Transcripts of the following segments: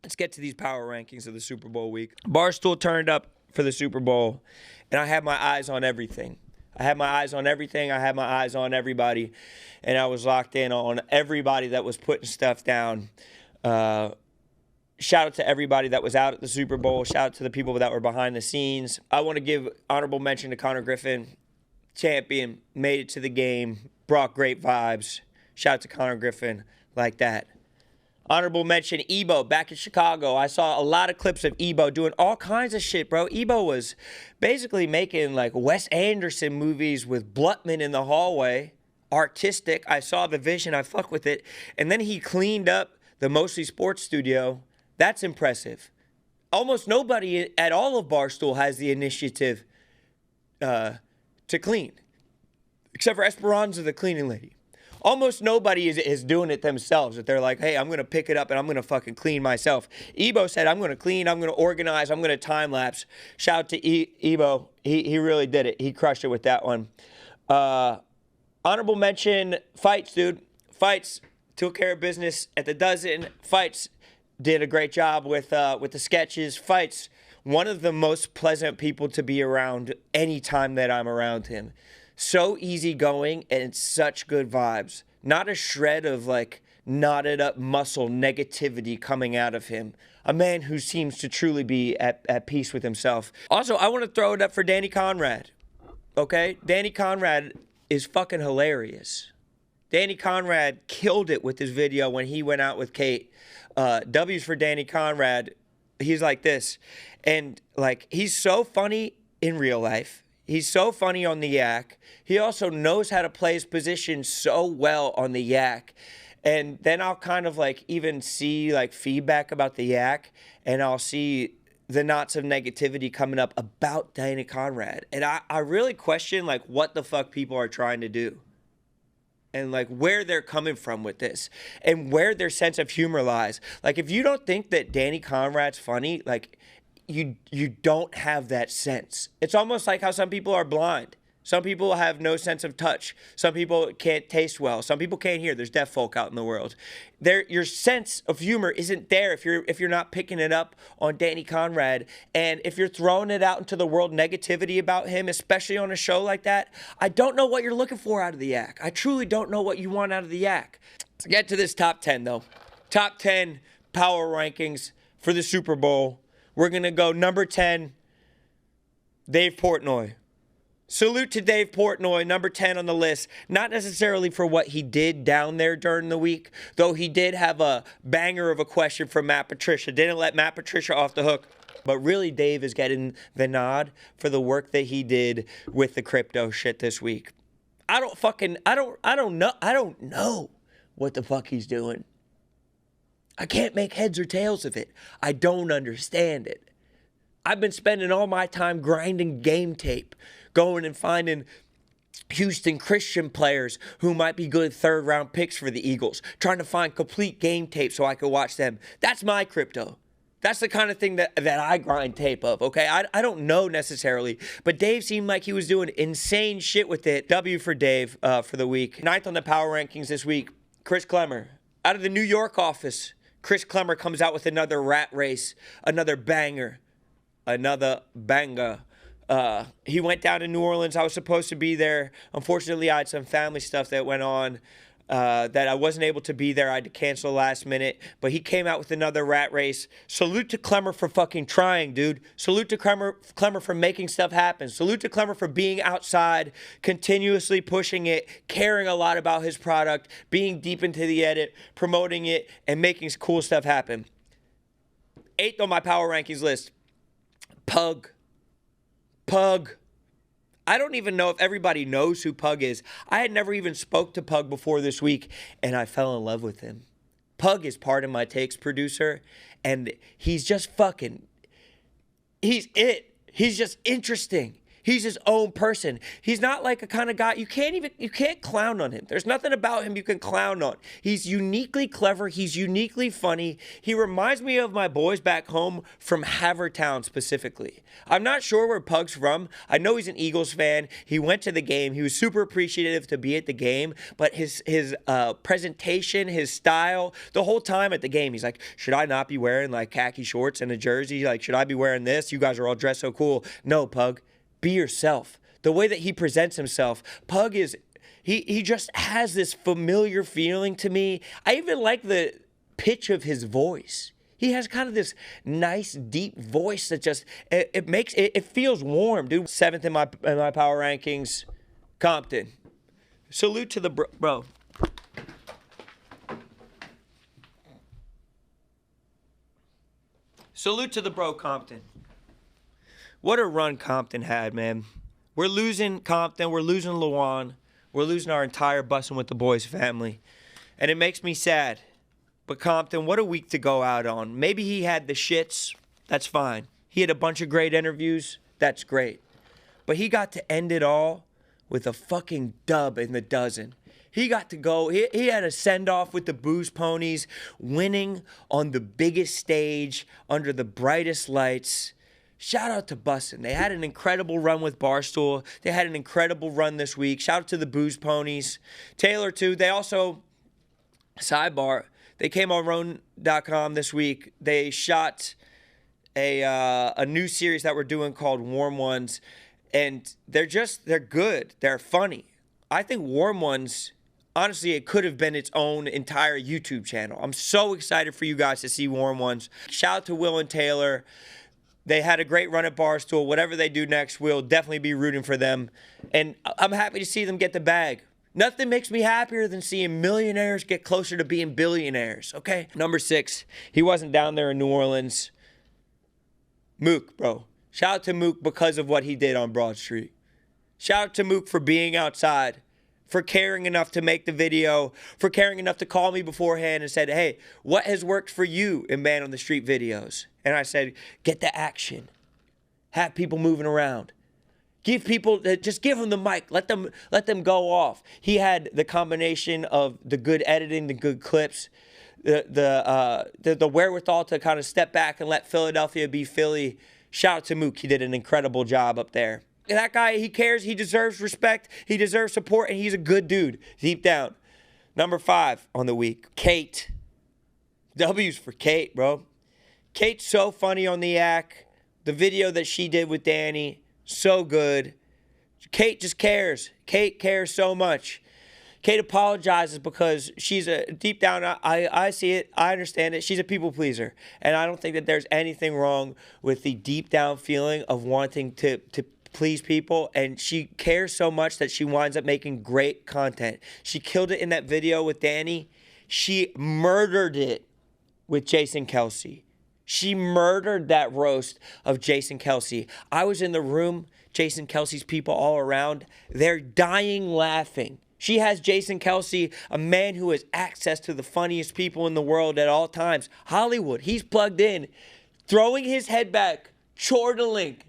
Let's get to these power rankings of the Super Bowl week. Barstool turned up for the Super Bowl, and I had my eyes on everything. I had my eyes on everything. I had my eyes on everybody, and I was locked in on everybody that was putting stuff down. Shout out to everybody that was out at the Super Bowl. Shout out to the people that were behind the scenes. I want to give honorable mention to Connor Griffin, champion, made it to the game, brought great vibes. Shout out to Connor Griffin like that. Honorable mention, Ebo, back in Chicago. I saw a lot of clips of Ebo doing all kinds of shit, bro. Ebo was basically making like Wes Anderson movies with Blutman in the hallway. Artistic. I saw the vision. I fuck with it. And then he cleaned up the Mostly Sports studio. That's impressive. Almost nobody at all of Barstool has the initiative to clean, except for Esperanza, the cleaning lady. Almost nobody is doing it themselves. That they're like, hey, I'm going to pick it up and I'm going to fucking clean myself. Ebo said, I'm going to clean, I'm going to organize, I'm going to time lapse. Shout out to Ebo. He really did it. He crushed it with that one. Honorable mention, fights, dude. Fights took care of business at the dozen. Fights did a great job with the sketches. Fights, one of the most pleasant people to be around anytime that I'm around him. So easygoing and such good vibes. Not a shred of like knotted up muscle negativity coming out of him. A man who seems to truly be at peace with himself. Also, I want to throw it up for Danny Conrad. Okay? Danny Conrad is fucking hilarious. Danny Conrad killed it with his video when he went out with Kate. W's for Danny Conrad. He's like this. And like, he's so funny in real life. He's so funny on the yak. He also knows how to play his position so well on the yak. And then I'll kind of like even see like feedback about the yak, and I'll see the knots of negativity coming up about Danny Conrad. And I really question like what the fuck people are trying to do. And like where they're coming from with this and where their sense of humor lies. Like if you don't think that Danny Conrad's funny, like you don't have that sense. It's almost like how some people are blind. Some people have no sense of touch. Some people can't taste well. Some people can't hear. There's deaf folk out in the world. Your sense of humor isn't there if you're not picking it up on Danny Conrad. And if you're throwing it out into the world, negativity about him, especially on a show like that, I don't know what you're looking for out of the yak. I truly don't know what you want out of the yak. Let's get to this top 10, though. Top 10 power rankings for the Super Bowl. We're going to go number 10, Dave Portnoy. Salute to Dave Portnoy, number 10 on the list. Not necessarily for what he did down there during the week, though he did have a banger of a question from Matt Patricia. Didn't let Matt Patricia off the hook. But really, Dave is getting the nod for the work that he did with the crypto shit this week. I don't know what the fuck he's doing. I can't make heads or tails of it. I don't understand it. I've been spending all my time grinding game tape, going and finding Houston Christian players who might be good third-round picks for the Eagles, trying to find complete game tape so I could watch them. That's my crypto. That's the kind of thing that I grind tape of, okay? I don't know necessarily, but Dave seemed like he was doing insane shit with it. W for Dave for the week. Ninth on the power rankings this week, Chris Clemmer. Out of the New York office, Chris Clemmer comes out with another rat race, another banger. Another banger. He went down to New Orleans. I was supposed to be there. Unfortunately, I had some family stuff that went on that I wasn't able to be there. I had to cancel last minute. But he came out with another rat race. Salute to Clemmer for fucking trying, dude. Salute to Clemmer for making stuff happen. Salute to Clemmer for being outside, continuously pushing it, caring a lot about his product, being deep into the edit, promoting it, and making cool stuff happen. 8th on my power rankings list. Pug. I don't even know if everybody knows who Pug is. I had never even spoke to Pug before this week, and I fell in love with him. Pug is part of my takes producer, and he's just fucking, he's it. He's just interesting. He's his own person. He's not like a kind of guy, you can't clown on him. There's nothing about him you can clown on. He's uniquely clever. He's uniquely funny. He reminds me of my boys back home from Havertown specifically. I'm not sure where Pug's from. I know he's an Eagles fan. He went to the game. He was super appreciative to be at the game, but his presentation, his style, the whole time at the game, he's like, should I not be wearing like khaki shorts and a jersey? Like, should I be wearing this? You guys are all dressed so cool. No, Pug. Be yourself. The way that he presents himself, Pug is, he just has this familiar feeling to me. I even like the pitch of his voice. He has kind of this nice, deep voice that just, it feels warm, dude. 7th in my power rankings, Compton. Salute to the bro. Salute to the bro, Compton. What a run Compton had, man. We're losing Compton. We're losing Luan. We're losing our entire Bussin' with the Boys family. And it makes me sad. But Compton, what a week to go out on. Maybe he had the shits. That's fine. He had a bunch of great interviews. That's great. But he got to end it all with a fucking dub in the dozen. He got to go. He had a send-off with the Booze Ponies, winning on the biggest stage under the brightest lights. Shout out to Bussin'. They had an incredible run with Barstool. They had an incredible run this week. Shout out to the Booze Ponies. Taylor, too. They also, sidebar, they came on RoneDotCom this week. They shot a new series that we're doing called Warm Ones. And they're good. They're funny. I think Warm Ones, honestly, it could have been its own entire YouTube channel. I'm so excited for you guys to see Warm Ones. Shout out to Will and Taylor. They had a great run at Barstool. Whatever they do next, we'll definitely be rooting for them. And I'm happy to see them get the bag. Nothing makes me happier than seeing millionaires get closer to being billionaires, okay? Number 6, he wasn't down there in New Orleans. Mook, bro. Shout out to Mook because of what he did on Broad Street. Shout out to Mook for being outside, for caring enough to make the video, for caring enough to call me beforehand and said, hey, what has worked for you in Man on the Street videos? And I said, get the action. Have people moving around. Give people, just give them the mic. Let them go off. He had the combination of the good editing, the good clips, the wherewithal to kind of step back and let Philadelphia be Philly. Shout out to Mook. He did an incredible job up there. That guy, he cares. He deserves respect. He deserves support, and he's a good dude deep down. Number 5 on the week, Kate. W's for Kate, bro. Kate's so funny on the yak. The video that she did with Danny, so good. Kate just cares. Kate cares so much. Kate apologizes because she's deep down, I see it, I understand it. She's a people pleaser. And I don't think that there's anything wrong with the deep down feeling of wanting to please people. And she cares so much that she winds up making great content. She killed it in that video with Danny. She murdered it with Jason Kelce. She murdered that roast of Jason Kelce. I was in the room, Jason Kelce's people all around. They're dying laughing. She has Jason Kelce, a man who has access to the funniest people in the world at all times. Hollywood, he's plugged in, throwing his head back, chortling,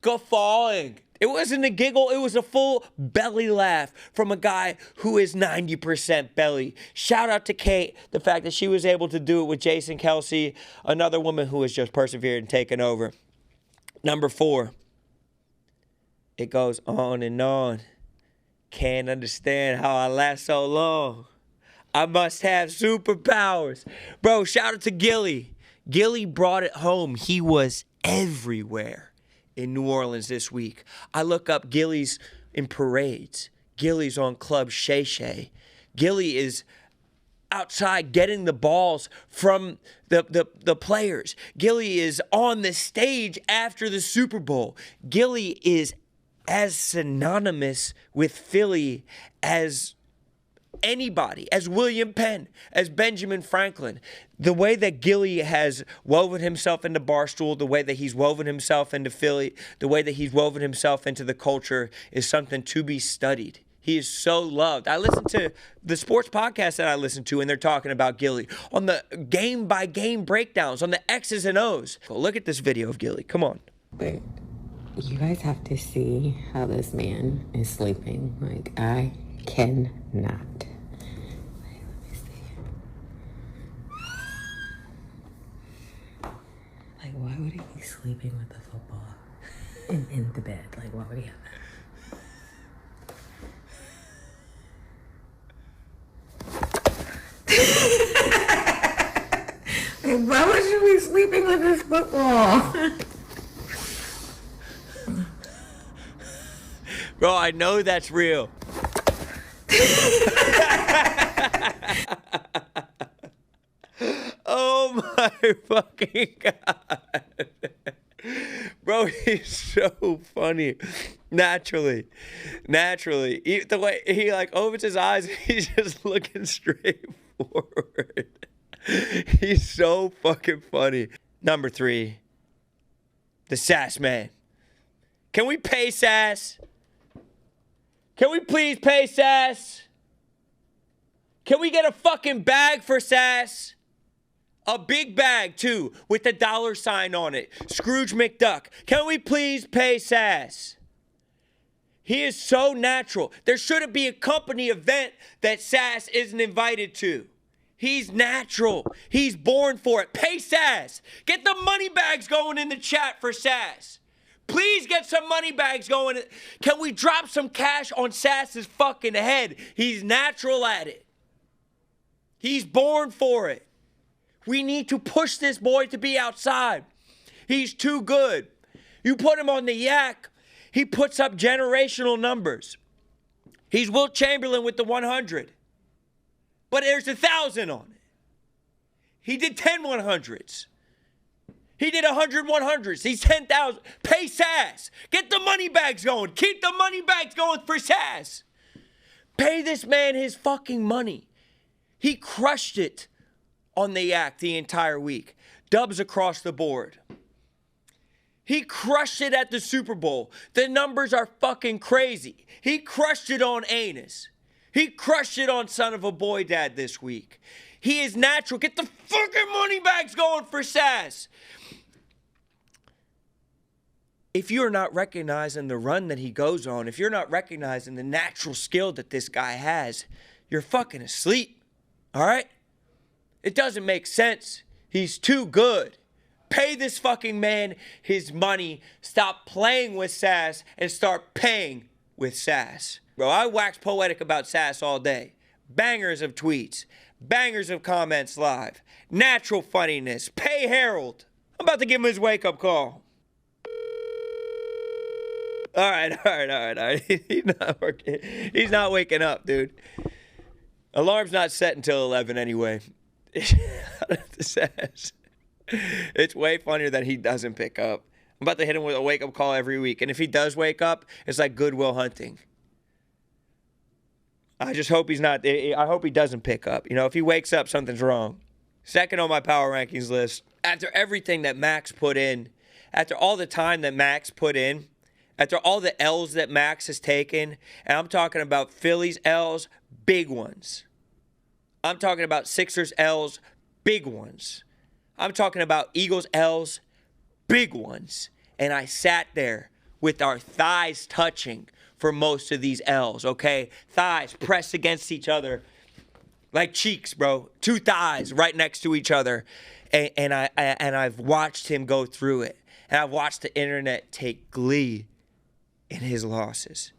guffawing. It wasn't a giggle, it was a full belly laugh from a guy who is 90% belly. Shout out to Kate, the fact that she was able to do it with Jason Kelce, another woman who has just persevered and taken over. Number 4, it goes on and on. Can't understand how I last so long. I must have superpowers. Bro, shout out to Gilly. Gilly brought it home. He was everywhere in New Orleans this week. I look up Gilly's in parades. Gilly's on Club Shay Shay. Gilly is outside getting the balls from the players. Gilly is on the stage after the Super Bowl. Gilly is as synonymous with Philly as anybody, as William Penn, as Benjamin Franklin. The way that Gilly has woven himself into Barstool, the way that he's woven himself into Philly, the way that he's woven himself into the culture is something to be studied. He is so loved. I listen to the sports podcast that I listen to, and they're talking about Gilly on the game-by-game breakdowns, on the X's and O's. Go look at this video of Gilly. Come on. Man, You guys have to see how this man is sleeping. Like, I cannot. Wait, let me see. Like, why would he be sleeping with the football in the bed? Like, why would he have that? Like, why would you be sleeping with this football? Bro, I know that's real. Oh my fucking God. Bro, he's so funny. Naturally. The way he like opens his eyes, he's just looking straight forward. He's so fucking funny. Number 3, the Sass Man. Can we pay Sass? Can we please pay Sass? Can we get a fucking bag for Sass? A big bag, too, with the $sign on it. Scrooge McDuck. Can we please pay Sass? He is so natural. There shouldn't be a company event that Sass isn't invited to. He's natural. He's born for it. Pay Sass. Get the money bags going in the chat for Sass. Please get some money bags going. Can we drop some cash on Sass's fucking head? He's natural at it. He's born for it. We need to push this boy to be outside. He's too good. You put him on the yak, he puts up generational numbers. He's Wilt Chamberlain with the 100. But there's 1,000 on it. He did 10 100s. He did 100 100s. He's 10,000. Pay Sass. Get the money bags going. Keep the money bags going for Sass. Pay this man his fucking money. He crushed it on the yak the entire week. Dubs across the board. He crushed it at the Super Bowl. The numbers are fucking crazy. He crushed it on Anus. He crushed it on Son of a Boy Dad this week. He is natural. Get the fucking money bags going for Sass. If you're not recognizing the run that he goes on, if you're not recognizing the natural skill that this guy has, you're fucking asleep. All right? It doesn't make sense. He's too good. Pay this fucking man his money. Stop playing with Sass and start paying with Sass. Bro, I wax poetic about Sass all day. Bangers of tweets. Bangers of comments live. Natural funniness. Pay Harold. I'm about to give him his wake-up call. All right. He's not working. He's not waking up, dude. Alarm's not set until 11 anyway. It's way funnier that he doesn't pick up. I'm about to hit him with a wake-up call every week. And if he does wake up, it's like Goodwill Hunting. I just hope he's not. I hope he doesn't pick up. You know, if he wakes up, something's wrong. Second on my power rankings list, after everything that Max put in, after all the time that Max put in, after all the L's that Max has taken, and I'm talking about Phillies L's, big ones. I'm talking about Sixers L's, big ones. I'm talking about Eagles L's, big ones. And I sat there with our thighs touching for most of these L's, okay? Thighs pressed against each other like cheeks, bro. 2 thighs right next to each other. And I've watched him go through it. And I've watched the internet take glee in his losses.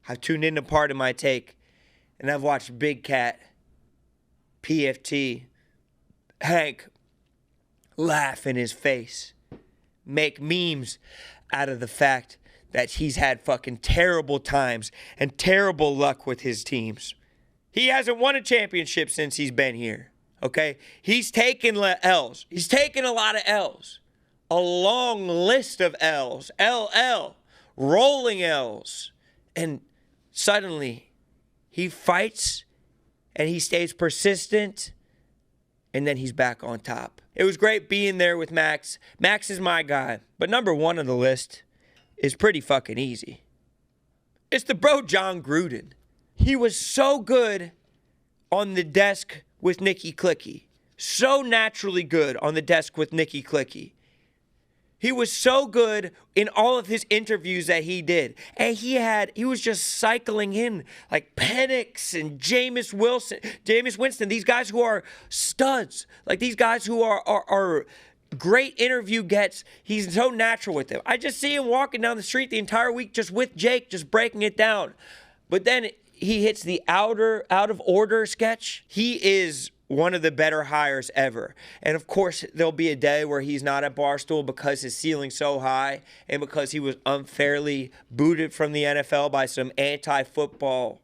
I've tuned into part of my take, and I've watched Big Cat, PFT, Hank laugh in his face, make memes out of the fact that he's had fucking terrible times and terrible luck with his teams. He hasn't won a championship since he's been here, okay? He's taken L's. He's taken a lot of L's. A long list of L's. LL. Rolling L's. And suddenly, he fights and he stays persistent, and then he's back on top. It was great being there with Max. Max is my guy. But number 1 on the list is pretty fucking easy. It's the bro John Gruden. He was so good on the desk with Nikki Clicky. So naturally good on the desk with Nikki Clicky. He was so good in all of his interviews that he did. And he was just cycling in like Penix and Jameis Winston, these guys who are studs, like these guys who are great interview gets. He's so natural with them. I just see him walking down the street the entire week just with Jake, just breaking it down. But then he hits the out of order sketch. He is one of the better hires ever. And of course, there'll be a day where he's not at Barstool because his ceiling's so high and because he was unfairly booted from the NFL by some anti-football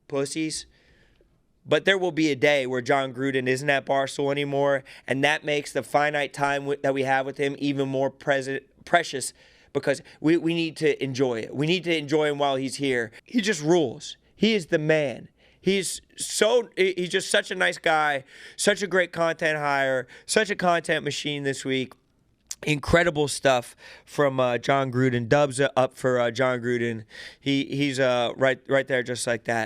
pussies. But there will be a day where John Gruden isn't at Barstool anymore, and that makes the finite time that we have with him even more precious because we need to enjoy it. We need to enjoy him while he's here. He just rules. He is the man. He's just such a nice guy, such a great content hire, such a content machine this week. Incredible stuff from John Gruden. Dubs up for John Gruden. He's right there just like that.